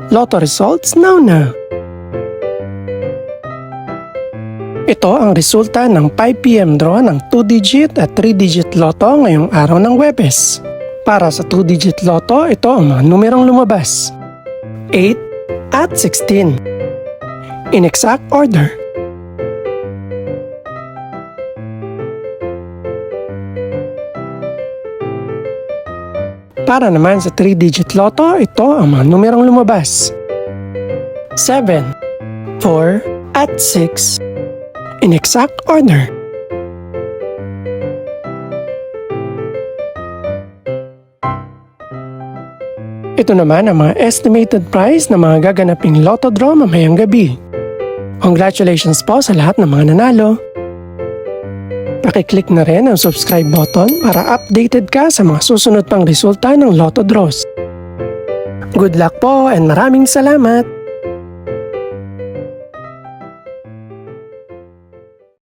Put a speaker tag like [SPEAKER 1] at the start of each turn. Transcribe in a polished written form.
[SPEAKER 1] Lotto results now. Ito ang resulta ng 5 PM draw ng 2-digit at 3-digit lotto ngayong araw ng Huwebes. Para sa 2-digit lotto, ito ang mga numerong lumabas: 8 at 16. In exact order. Para naman sa 3-digit lotto, ito ang mga numerong lumabas: 7, 4, at 6. In exact order. Ito naman ang mga estimated price ng mga gaganaping lotto draw mamayang gabi. Congratulations po sa lahat ng mga nanalo. Pakiclick na rin ang subscribe button para updated ka sa mga susunod pang resulta ng lotto draws. Good luck po and maraming salamat!